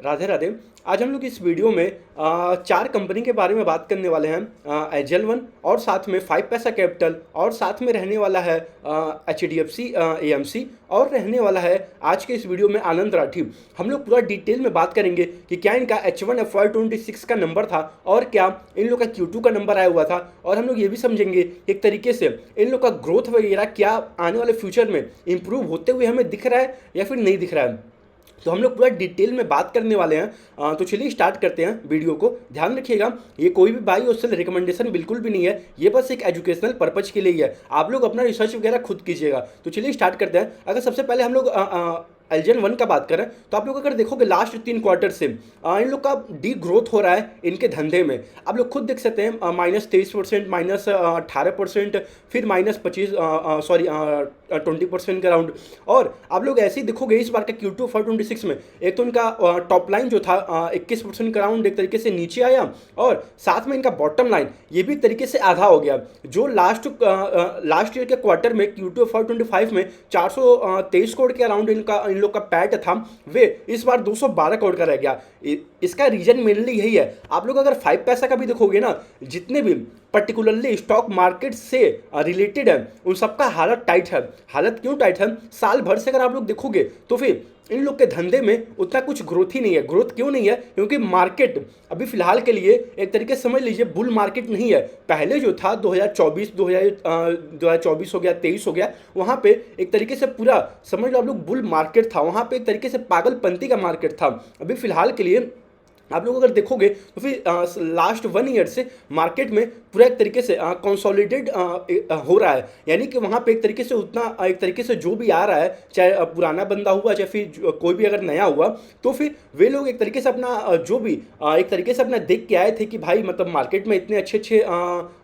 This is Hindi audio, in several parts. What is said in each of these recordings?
राधे राधे। आज हम लोग इस वीडियो में चार कंपनी के बारे में बात करने वाले हैं। एजेल वन और साथ में 5 पैसा कैपिटल और साथ में रहने वाला है HDFC AMC और रहने वाला है आज के इस वीडियो में आनंद राठी। हम लोग पूरा डिटेल में बात करेंगे कि क्या इनका H1 FY26 का नंबर था और क्या इन लोग का Q2 का नंबर आया हुआ था, और हम लोग ये भी समझेंगे एक तरीके से इन लोग का ग्रोथ वगैरह क्या आने वाले फ्यूचर में इंप्रूव होते हुए हमें दिख रहा है या फिर नहीं दिख रहा है। तो हम लोग पूरा डिटेल में बात करने वाले हैं। तो चलिए स्टार्ट करते हैं वीडियो को। ध्यान रखिएगा, ये कोई भी बाई और सेल रिकमेंडेशन बिल्कुल भी नहीं है, ये बस एक एजुकेशनल पर्पज के लिए ही है। आप लोग अपना रिसर्च वगैरह खुद कीजिएगा। तो चलिए स्टार्ट करते हैं। अगर सबसे पहले हम लोग एलजन वन का बात करें तो आप लोग अगर देखोगे लास्ट 3 क्वार्टर से इन लोग का डी ग्रोथ हो रहा है इनके धंधे में। आप लोग खुद देख सकते हैं -23%, -18%, फिर -20% के अराउंड। और आप लोग ऐसे ही देखोगे इस बार का Q2 26 में एक तो इनका टॉप लाइन जो था 21% के अराउंड एक तरीके से नीचे आया, और साथ में इनका बॉटम लाइन ये भी तरीके से आधा हो गया। जो लास्ट ईयर के क्वार्टर में Q2 25 में 423 करोड़ के अराउंड इन लोग का पैट था, वे इस बार 212 करोड़ का रह गया। इसका रीजन मेनली यही है। आप लोग अगर 5 पैसा का भी देखोगे ना, जितने भी पर्टिकुलरली स्टॉक मार्केट से रिलेटेड है उन सबका हालत टाइट है। हालत क्यों टाइट है? साल भर से अगर आप लोग देखोगे तो फिर इन लोग के धंधे में उतना कुछ ग्रोथ ही नहीं है। ग्रोथ क्यों नहीं है? क्योंकि मार्केट अभी फिलहाल के लिए एक तरीके से समझ लीजिए बुल मार्केट नहीं है। पहले जो था 2024 हो गया, 23 हो गया, वहाँ पे एक तरीके से पूरा समझ लो आप लोग बुल मार्केट था। वहाँ पे एक तरीके से पागलपंती का मार्केट था। अभी फिलहाल के लिए आप लोग अगर देखोगे तो फिर लास्ट 1 ईयर से मार्केट में पूरा एक तरीके से कंसोलिडेट हो रहा है। यानी कि वहाँ पे एक तरीके से उतना एक तरीके से जो भी आ रहा है, चाहे पुराना बंदा हुआ चाहे फिर कोई भी अगर नया हुआ, तो फिर वे लोग एक तरीके से अपना जो भी एक तरीके से अपना देख के आए थे कि भाई मतलब मार्केट में इतने अच्छे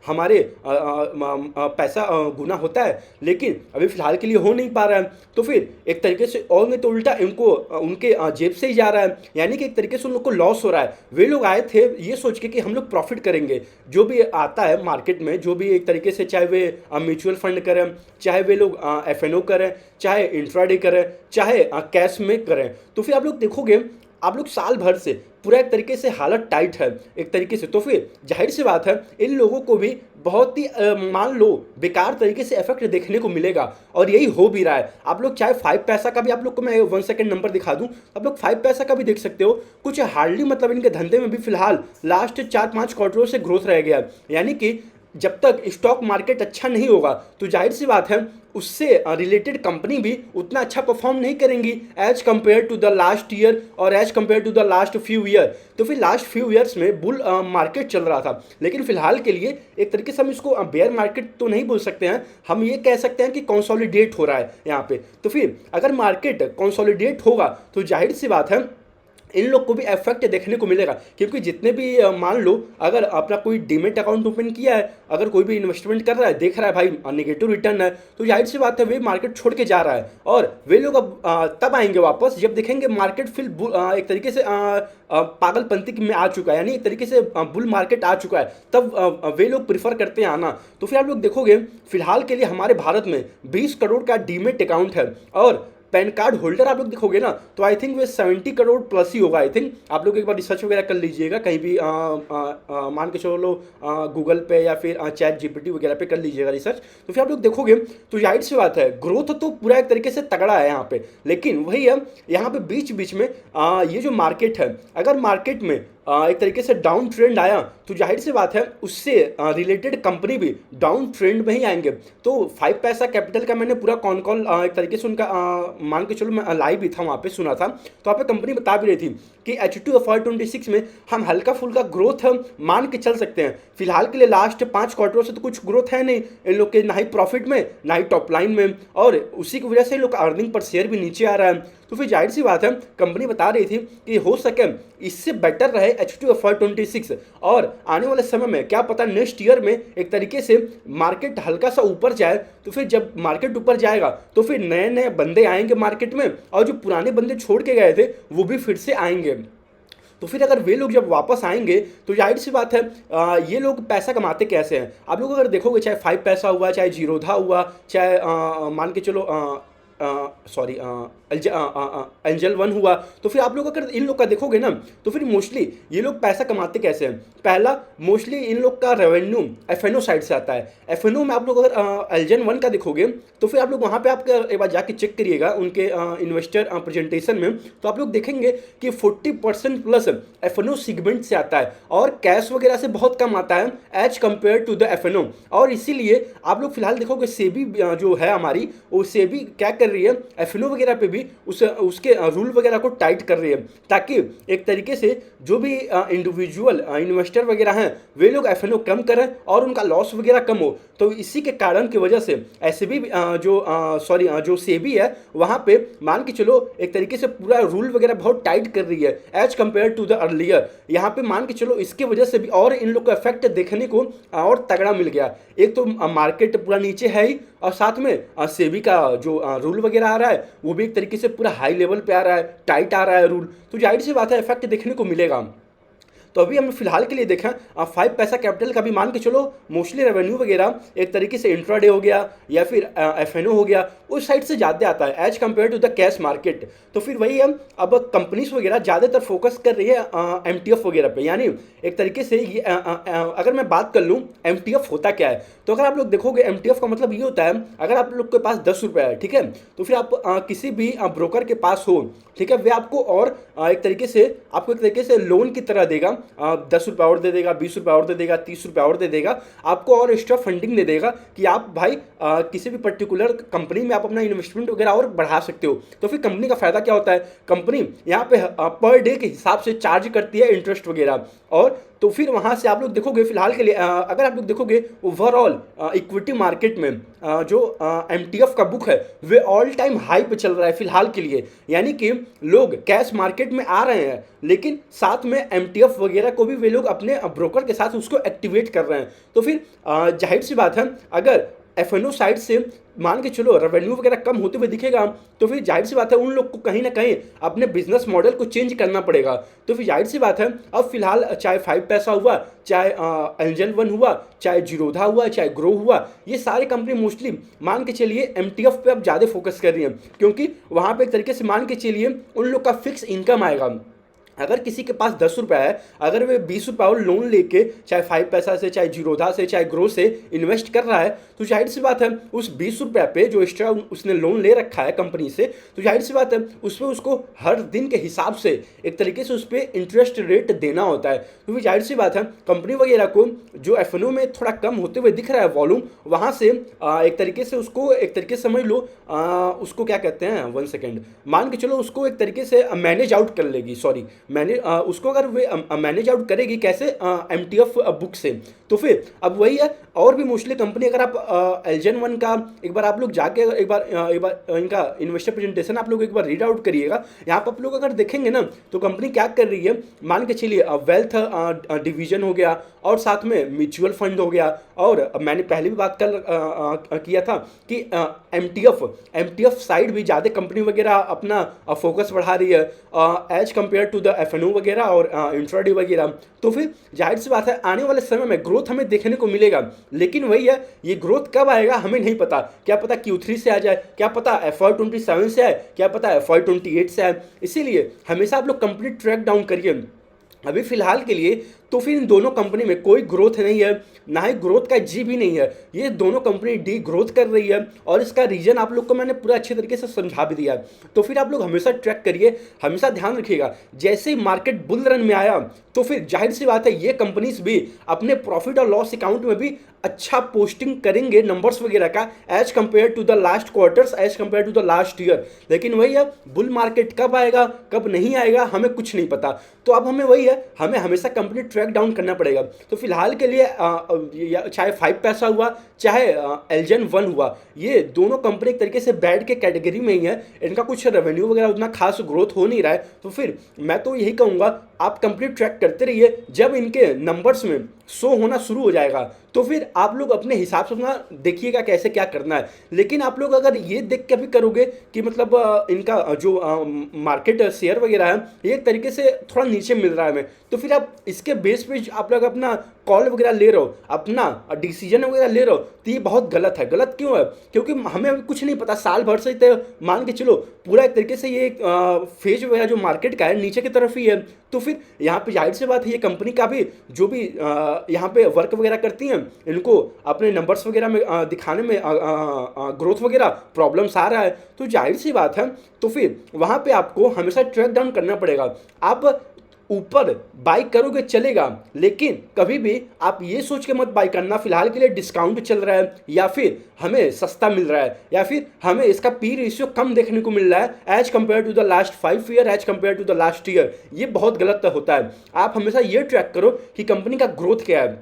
हमारे पैसा गुना होता है, लेकिन अभी फिलहाल के लिए हो नहीं पा रहा है। तो फिर एक तरीके से और नहीं तो उल्टा इनको उनके जेब से ही जा रहा है, यानी कि एक तरीके से उन लोग को लॉस हो रहा है। वे लोग आए थे ये सोच के कि हम लोग प्रॉफिट करेंगे। जो भी आता है मार्केट में, जो भी एक तरीके से, चाहे वे म्यूचुअल फंड करें, चाहे वे लोग FNO करें, चाहे इंट्राडे करें, चाहे कैश में करें, तो फिर आप लोग देखोगे आप लोग साल भर से पूरा एक तरीके से हालत टाइट है एक तरीके से। तो फिर जाहिर सी बात है इन लोगों को भी बहुत ही मान लो बेकार तरीके से इफेक्ट देखने को मिलेगा, और यही हो भी रहा है। आप लोग चाहे 5 पैसा का भी, आप लोग को मैं 1 सेकंड नंबर दिखा दूं, आप लोग 5 पैसा का भी देख सकते हो। कुछ हार्डली मतलब इनके धंधे में भी फिलहाल लास्ट 4-5 क्वार्टरों से ग्रोथ रह गया। यानी कि जब तक स्टॉक मार्केट अच्छा नहीं होगा तो जाहिर सी बात है उससे रिलेटेड कंपनी भी उतना अच्छा परफॉर्म नहीं करेंगी as compare to the last year और as compare to the last few year. तो फिर लास्ट फ्यू ईयर्स में बुल मार्केट चल रहा था, लेकिन फिलहाल के लिए एक तरीके से हम इसको बेयर मार्केट तो नहीं बोल सकते हैं, हम ये कह सकते हैं कि कंसोलिडेट हो रहा है यहाँ पे। तो फिर अगर मार्केट कंसोलिडेट होगा तो जाहिर सी बात है इन लोग को भी इफेक्ट देखने को मिलेगा। क्योंकि जितने भी मान लो अगर अपना कोई डीमेट अकाउंट ओपन किया है, अगर कोई भी इन्वेस्टमेंट कर रहा है, देख रहा है भाई नेगेटिव रिटर्न है, तो जाहिर सी बात है वे मार्केट छोड़ के जा रहा है। और वे लोग अब तब आएंगे वापस जब देखेंगे मार्केट फिर एक तरीके से पागलपंती में आ चुका है, यानी एक तरीके से बुल मार्केट आ चुका है, तब वे लोग प्रीफर करते हैं आना। तो फिर आप लोग देखोगे फिलहाल के लिए हमारे भारत में 20 करोड़ का डीमेट अकाउंट है, और पैन कार्ड होल्डर आप लोग देखोगे ना तो आई थिंक वे 70 करोड़ प्लस ही होगा। आई थिंक आप लोग एक बार रिसर्च वगैरह कर लीजिएगा, कहीं भी मान के चलो गूगल पे या फिर चैट GPT वगैरह पे कर लीजिएगा रिसर्च। तो फिर आप लोग देखोगे तो जाहिर सी बात है ग्रोथ तो पूरा एक तरीके से तगड़ा है यहाँ पे, लेकिन वही है यहाँ पे बीच बीच में ये जो मार्केट है, अगर मार्केट में एक तरीके से डाउन ट्रेंड आया तो जाहिर सी बात है उससे रिलेटेड कंपनी भी डाउन ट्रेंड में ही आएंगे। तो 5 पैसा कैपिटल का मैंने पूरा कॉन कॉल एक तरीके से उनका मान के चलो मैं लाइव भी था वहाँ पे, सुना था, तो वहाँ पे कंपनी बता भी रही थी कि H2 FY26 में हम हल्का फुल्का ग्रोथ मान के चल सकते हैं। फिलहाल के लिए लास्ट 5 क्वार्टरों से तो कुछ ग्रोथ है नहीं इन लोग के, ना ही प्रॉफिट में ना ही टॉप लाइन में, और उसी की वजह से इन लोग का अर्निंग पर शेयर भी नीचे आ रहा है। तो फिर जाहिर सी बात है कंपनी बता रही थी कि हो सके इससे बेटर रहे H2 FY26, और आने वाले समय में क्या पता नेक्स्ट ईयर में एक तरीके से मार्केट हल्का सा ऊपर जाए। तो फिर जब मार्केट ऊपर जाएगा तो फिर नए नए बंदे आएंगे मार्केट में, और जो पुराने बंदे छोड़ के गए थे वो भी फिर से आएंगे। तो फिर अगर वे लोग जब वापस आएंगे तो जाहिर सी बात है ये लोग पैसा कमाते कैसे हैं। आप लोग अगर देखोगे चाहे 5 पैसा हुआ, चाहे जीरोधा हुआ, चाहे मान के चलो सॉरी एंजल वन हुआ। तो फिर आप लोग अगर इन लोग का देखोगे ना, तो फिर मोस्टली ये लोग पैसा कमाते कैसे हैं? पहला, मोस्टली इन लोग का रेवेन्यू एफएनओ साइड से आता है। एफएनओ में आप लोग अगर एंजल वन का देखोगे, तो फिर आप लोग वहाँ पे आप एक बार जाके चेक करिएगा उनके इन्वेस्टर प्रेजेंटेशन में, तो आप लोग देखेंगे कि 40% प्लस एफएनओ सेगमेंट से आता है और कैश वगैरह से बहुत कम आता है as compare to the FNO. और इसीलिए आप लोग फिलहाल देखोगे सेबी जो है हमारी, वो सेबी क्या कर रही है, एफएनओ वगैरह पे भी उसके रूल वगैरह को टाइट कर रही है, ताकि एक तरीके से जो भी इंडिविजुअल इन्वेस्टर वगैरह हैं वे लोग एफएनओ कम करें और उनका लॉस वगैरह कम हो। तो इसी के कारण की वजह से ऐसे भी जो सेबी है वहाँ पे मान के चलो एक तरीके से पूरा रूल वगैरह बहुत टाइट कर रही है as compare to the earlier. यहाँ पे मान के चलो इसके वजह से भी और इन लोग का इफेक्ट देखने को और तगड़ा मिल गया। एक तो मार्केट पूरा नीचे है ही, और साथ में सेबी का जो रूल वगैरह आ रहा है वो भी एक तरीके से पूरा हाई लेवल पे आ रहा है, टाइट आ रहा है रूल, तो जाहिर सी बात है इफेक्ट देखने को मिलेगा। तो अभी हम फिलहाल के लिए देखें 5 पैसा कैपिटल का भी मान के चलो मोस्टली रेवेन्यू वगैरह एक तरीके से इंट्राडे हो गया या फिर एफएनओ हो गया, उस साइड से ज़्यादा आता है as compare to the cash market. तो फिर वही है, अब कंपनीज वगैरह ज़्यादातर फोकस कर रही है एमटीएफ वगैरह पे। यानी एक तरीके से ये अगर मैं बात कर लूँ एमटीएफ होता क्या है, तो अगर आप लोग देखोगे एमटीएफ का मतलब ये होता है, अगर आप लोग के पास 10 रुपये है, ठीक है, तो फिर आप किसी भी ब्रोकर के पास हो, ठीक है, वे आपको और एक तरीके से लोन की तरह देगा, 10 रुपये और दे देगा, 20 रुपये और दे देगा, 30 रुपये और दे देगा, आपको और एक्स्ट्रा फंडिंग दे देगा कि आप भाई किसी भी पर्टिकुलर कंपनी में आप अपना इन्वेस्टमेंट वगैरह और बढ़ा सकते हो। तो फिर कंपनी का फायदा क्या होता है, कंपनी यहाँ पे पर डे के हिसाब से चार्ज करती है इंटरेस्ट वगैरह। और तो फिर वहाँ से आप लोग देखोगे फिलहाल के लिए अगर आप लोग देखोगे ओवरऑल इक्विटी मार्केट में जो एमटीएफ का बुक है वे ऑल टाइम हाई पे चल रहा है फिलहाल के लिए। यानी कि लोग कैश मार्केट में आ रहे हैं, लेकिन साथ में एमटीएफ वगैरह को भी वे लोग अपने ब्रोकर के साथ उसको एक्टिवेट कर रहे हैं। तो फिर जाहिर सी बात है, अगर एफएनओ साइड से मान के चलो रेवेन्यू वगैरह कम होते हुए दिखेगा, तो फिर जाहिर सी बात है उन लोग को कहीं ना कहीं अपने बिजनेस मॉडल को चेंज करना पड़ेगा। तो फिर जाहिर सी बात है अब फिलहाल चाहे 5 पैसा हुआ, चाहे एंजल वन हुआ, चाहे जीरोधा हुआ, चाहे ग्रो हुआ, ये सारे कंपनी मोस्टली मान के चलिए एमटीएफ पे अब ज़्यादा फोकस कर रही हैं, क्योंकि वहाँ पे एक तरीके से मान के चलिए उन लोग का फिक्स इनकम आएगा। अगर किसी के पास 10 रुपये है, अगर वे 20 रुपये और लोन लेके चाहे 5 पैसा से, चाहे जीरोधा से, चाहे ग्रो से इन्वेस्ट कर रहा है, तो जाहिर सी बात है उस 20 रुपये पे जो एक्स्ट्रा उसने लोन ले रखा है कंपनी से, तो जाहिर सी बात है उस पर उसको हर दिन के हिसाब से एक तरीके से उस पर इंटरेस्ट रेट देना होता है। तो फिर जाहिर सी बात है कंपनी वगैरह को जो एफएनओ में थोड़ा कम होते हुए दिख रहा है वॉल्यूम, वहाँ से एक तरीके से उसको एक तरीके से समझ लो उसको क्या कहते हैं, 1 सेकेंड, मान के चलो उसको एक तरीके से मैनेज आउट कर लेगी, सॉरी उसको अगर वे मैनेज आउट करेगी कैसे, एमटीएफ बुक से। तो फिर अब वही है, और भी मोस्टली कंपनी अगर आप एलजन वन का एक बार आप लोग जाके एक बार इनका इन्वेस्टर प्रेजेंटेशन आप लोग एक बार रीड आउट करिएगा। यहाँ पर आप लोग अगर देखेंगे ना, तो कंपनी क्या कर रही है, मान के चलिए वेल्थ डिवीजन हो गया और साथ में म्यूचुअल फंड हो गया, और मैंने पहले भी बात किया था कि एमटीएफ साइड भी ज़्यादा कंपनी वगैरह अपना फोकस बढ़ा रही है as compare to the FNO वगैरह और इंट्राडे वगैरह। तो फिर जाहिर सी बात है आने वाले समय में ग्रोथ हमें देखने को मिलेगा, लेकिन वही है ये ग्रोथ कब आएगा हमें नहीं पता। क्या पता Q3 से आ जाए, क्या पता FY27 से आए, क्या पता FY28 से आए। इसीलिए हमेशा आप लोग कंप्लीट ट्रैक डाउन करिए। अभी फिलहाल के लिए तो फिर इन दोनों कंपनी में कोई ग्रोथ नहीं है, ना ही ग्रोथ का जी भी नहीं है, ये दोनों कंपनी डी ग्रोथ कर रही है, और इसका रीजन आप लोग को मैंने पूरा अच्छे तरीके से समझा भी दिया है। तो फिर आप लोग हमेशा ट्रैक करिए, हमेशा ध्यान रखिएगा, जैसे ही मार्केट बुल रन में आया तो फिर जाहिर सी बात है ये कंपनीज भी अपने प्रॉफिट और लॉस अकाउंट में भी अच्छा पोस्टिंग करेंगे नंबर्स वगैरह का as compare to the last quarters, as compare to the last year. लेकिन वही है बुल मार्केट कब आएगा कब नहीं आएगा हमें कुछ नहीं पता। तो अब हमें वही है, हमें हमेशा कंप्लीट ट्रैक डाउन करना पड़ेगा। तो फिलहाल के लिए चाहे 5 पैसा हुआ चाहे एलजन वन हुआ, ये दोनों कंपनी एक तरीके से बैड के कैटेगरी में ही है, इनका कुछ रेवेन्यू वगैरह उतना खास ग्रोथ हो नहीं रहा है। तो फिर मैं तो यही कहूँगा आप कंप्लीट ट्रैक करते रहिए, जब इनके नंबर्स में शो होना शुरू हो जाएगा तो फिर आप लोग अपने हिसाब से अपना देखिएगा कैसे क्या करना है। लेकिन आप लोग अगर ये देख के भी करोगे कि मतलब इनका जो मार्केट शेयर वगैरह है ये एक तरीके से थोड़ा नीचे मिल रहा है हमें, तो फिर आप इसके बेस पे आप लोग अपना कॉल वगैरह ले रहे हो, अपना डिसीजन वगैरह ले रहे हो, तो ये बहुत गलत है। गलत क्यों है? क्योंकि हमें अभी कुछ नहीं पता, साल भर से तो मान के चलो पूरा एक तरीके से ये फेज वगैरह जो मार्केट का है नीचे की तरफ ही है। तो फिर यहाँ पे जाहिर सी बात है, ये कंपनी का भी जो भी यहाँ पे वर्क वगैरह करती हैं, इनको अपने नंबर्स वगैरह में दिखाने में ग्रोथ वगैरह प्रॉब्लम्स आ रहा है, तो जाहिर सी बात है तो फिर वहाँ पे आपको हमेशा ट्रैक डाउन करना पड़ेगा। आप ऊपर बाई करोगे चलेगा, लेकिन कभी भी आप ये सोच के मत बाई करना फिलहाल के लिए डिस्काउंट चल रहा है, या फिर हमें सस्ता मिल रहा है, या फिर हमें इसका पी रेशियो कम देखने को मिल रहा है as compare to the last 5 year, as compare to the last year. ये बहुत गलत होता है। आप हमेशा ये ट्रैक करो कि कंपनी का ग्रोथ क्या है।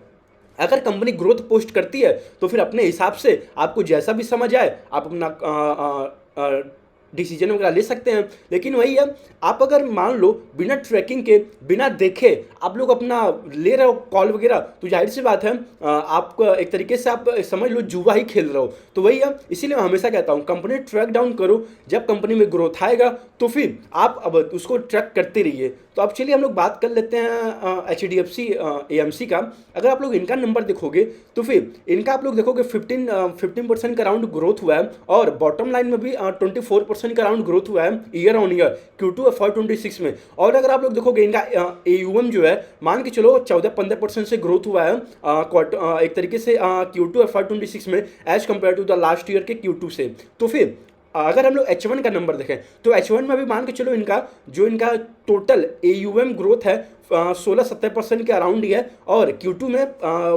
अगर कंपनी ग्रोथ पोस्ट करती है तो फिर अपने हिसाब से आपको जैसा भी समझ आए आप अपना डिसीजन वगैरह ले सकते हैं। लेकिन वही है, आप अगर मान लो बिना ट्रैकिंग के, बिना देखे आप लोग अपना ले रहे हो कॉल वगैरह, तो जाहिर सी बात है आपको एक तरीके से आप समझ लो जुआ ही खेल रहे हो। तो वही है, इसीलिए मैं हमेशा कहता हूँ कंपनी ट्रैक डाउन करो, जब कंपनी में ग्रोथ आएगा तो फिर आप अब उसको ट्रैक करते रहिए। तो अब चलिए हम लोग बात कर लेते हैं HDFC AMC का। अगर आप लोग इनका नंबर देखोगे तो फिर इनका आप लोग देखोगे 15% का अराउंड ग्रोथ हुआ है, और बॉटम लाइन में भी 24% का अराउंड ग्रोथ हुआ है year on year Q2 FY26 में। और अगर आप लोग देखोगे इनका AUM जो है मान के चलो 14-15% से ग्रोथ हुआ है एक तरीके से Q2 FY26 में as compare to the last year के Q2 से। तो फिर अगर हम लोग H1 का नंबर देखें तो H1 में भी मान के चलो इनका टोटल AUM ग्रोथ है 16-17% के अराउंड ही है, और Q2 में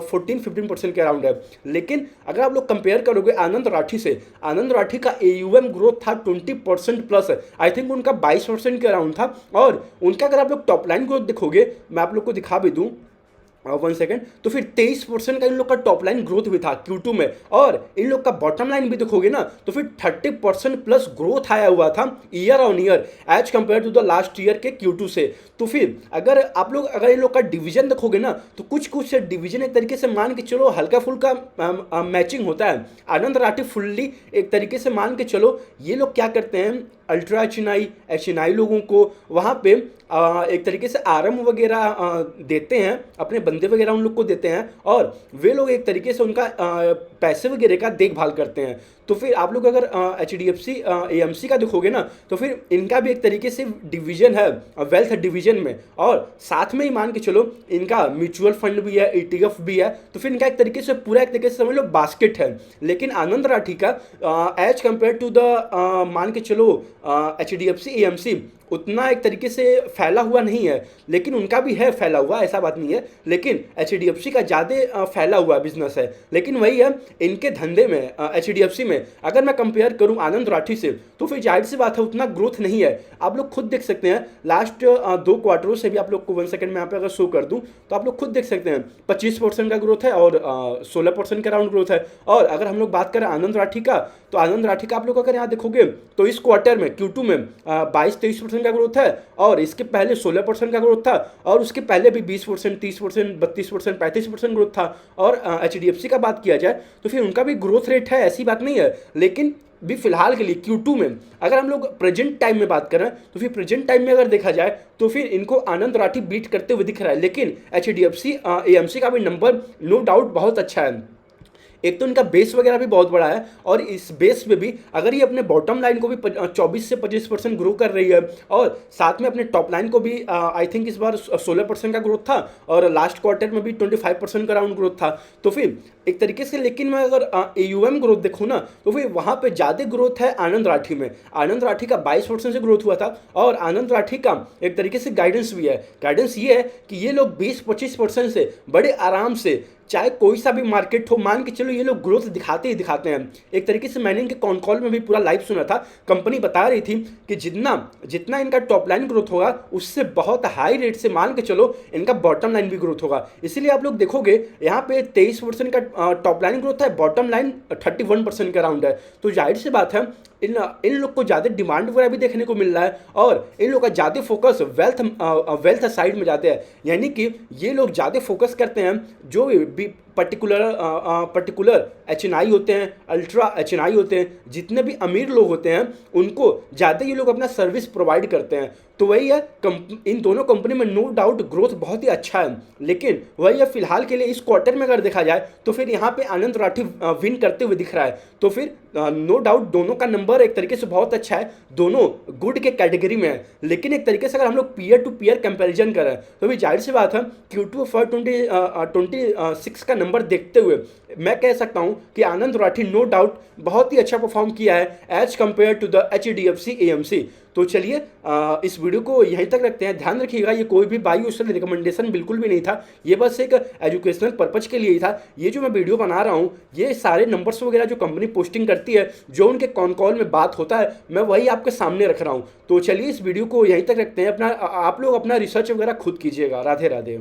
14-15% के अराउंड है। लेकिन अगर आप लोग कंपेयर करोगे आनंद राठी से, आनंद राठी का AUM ग्रोथ था 20% प्लस, आई थिंक उनका 22% के अराउंड था। और उनका अगर आप लोग टॉप लाइन ग्रोथ देखोगे, मैं आप लोग को दिखा भी दूँ 1 सेकेंड, तो फिर 23% का इन लोग का टॉप लाइन ग्रोथ भी था Q2 में, और इन लोग का बॉटम लाइन भी देखोगे ना तो फिर 30% प्लस ग्रोथ आया हुआ था year on year as compare to the last year के Q2 से। तो फिर अगर इन लोग का डिवीजन देखोगे ना तो कुछ डिवीजन एक तरीके से मान के चलो हल्का फुल्का मैचिंग होता है। आनंद राठी फुल्ली एक तरीके से मान के चलो ये लोग क्या करते हैं, अल्ट्रा HNI लोगों को वहाँ पे एक तरीके से आराम वगैरह देते हैं, अपने बंदे वगैरह उन लोग को देते हैं, और वे लोग एक तरीके से उनका पैसे वगैरह का देखभाल करते हैं। तो फिर आप लोग अगर HDFC AMC का देखोगे ना तो फिर इनका भी एक तरीके से डिवीजन है वेल्थ डिवीजन में, और साथ में ही मान के चलो इनका म्यूचुअल फंड भी है, ETF भी है। तो फिर इनका एक तरीके से पूरा एक तरीके से समझ लो बास्केट है। लेकिन आनंद राठी का एज कंपेयर टू द मान के चलो HDFC AMC उतना एक तरीके से फैला हुआ नहीं है, लेकिन उनका भी है फैला हुआ, ऐसा बात नहीं है, लेकिन HDFC का ज़्यादा फैला हुआ बिजनेस है। लेकिन वही है, इनके धंधे में HDFC में अगर मैं कंपेयर करूं आनंद राठी से तो फिर जाहिर सी बात है उतना ग्रोथ नहीं है। आप लोग खुद देख सकते हैं लास्ट 2 क्वार्टरों से भी, आप लोग को 1 सेकंड में यहाँ पे अगर शो कर दूं तो आप लोग खुद देख सकते हैं 25% का ग्रोथ है और 16% का राउंड ग्रोथ है। और अगर हम लोग बात करें आनंद राठी का, तो आनंद राठी का आप लोग अगर यहाँ देखोगे तो इस क्वार्टर में Q2 में 22-23% का ग्रोथ है, और इसके पहले 16% का ग्रोथ था, और उसके पहले भी 20%, 30%, 32%, 35% ग्रोथ था। और HDFC का बात किया जाए तो फिर उनका भी ग्रोथ रेट है, ऐसी बात नहीं है, लेकिन भी फिलहाल के लिए Q2 में अगर हम लोग प्रेजेंट टाइम में बात करें तो फिर प्रेजेंट टाइम में अगर देखा जाए तो फिर इनको आनंद राठी बीट करते हुए दिख रहा है। लेकिन HDFC AMC का भी नंबर नो डाउट बहुत अच्छा है। एक तो इनका बेस वगैरह भी बहुत बड़ा है, और इस बेस में भी अगर ये अपने बॉटम लाइन को भी 24 से 25% ग्रो कर रही है, और साथ में अपने टॉप लाइन को भी आई थिंक इस बार 16% का ग्रोथ था, और लास्ट क्वार्टर में भी 25% का राउंड ग्रोथ था। तो फिर एक तरीके से, लेकिन मैं अगर AUM ग्रोथ देखूँ ना तो फिर वहाँ पे ज़्यादा ग्रोथ है आनंद राठी में। आनंद राठी का 22% से ग्रोथ हुआ था, और आनंद राठी का एक तरीके से गाइडेंस भी है। गाइडेंस ये है कि ये लोग 20-25% से बड़े आराम से, चाहे कोई सा भी मार्केट हो, मान के चलो ये लोग ग्रोथ दिखाते ही दिखाते हैं। एक तरीके से मैंने इनके कॉन कॉल में भी पूरा लाइव सुना था, कंपनी बता रही थी कि जितना इनका टॉप लाइन ग्रोथ होगा उससे बहुत हाई रेट से मान के चलो इनका बॉटम लाइन भी ग्रोथ होगा। इसीलिए आप लोग देखोगे यहाँ पे 23% का टॉप लाइन ग्रोथ है, बॉटम लाइन 31% का राउंड है। तो जाहिर सी बात है इन लोग को ज़्यादा डिमांड वगैरह भी देखने को मिल रहा है, और इन लोग का ज़्यादा फोकस वेल्थ साइड में जाते हैं, यानी कि ये लोग ज़्यादा फोकस करते हैं जो भी पर्टिकुलर HNI होते हैं, अल्ट्रा HNI होते हैं, जितने भी अमीर लोग होते हैं उनको ज़्यादा ये लोग अपना सर्विस प्रोवाइड करते हैं। तो वही है, इन दोनों कंपनी में नो डाउट ग्रोथ बहुत ही अच्छा है, लेकिन वही है फिलहाल के लिए इस क्वार्टर में अगर देखा जाए तो फिर यहाँ पे आनंद राठी विन करते हुए दिख रहा है। तो फिर नो डाउट दोनों का नंबर एक तरीके से बहुत अच्छा है, दोनों गुड के कैटेगरी में है। लेकिन एक तरीके से अगर हम लोग पीयर टू पीयर कंपैरिजन करें तो भी जाहिर सी बात है Q2 ऑफ 26 का नंबर देखते हुए मैं कह सकता हूं कि आनंद राठी नो डाउट बहुत ही अच्छा परफॉर्म किया है as compare to the HDFC AMC। तो चलिए इस वीडियो को यहीं तक रखते हैं। ध्यान रखिएगा ये कोई भी बाई उससे रिकमेंडेशन बिल्कुल भी नहीं था, ये बस एक एजुकेशनल पर्पज के लिए ही था। ये जो मैं वीडियो बना रहा हूँ ये सारे नंबर्स वगैरह जो कंपनी पोस्टिंग करती है, जो उनके कॉन कॉल में बात होता है, मैं वही आपके सामने रख रहा हूँ। तो चलिए इस वीडियो को यहीं तक रखते हैं। आप लोग अपना रिसर्च वगैरह खुद कीजिएगा। राधे राधे।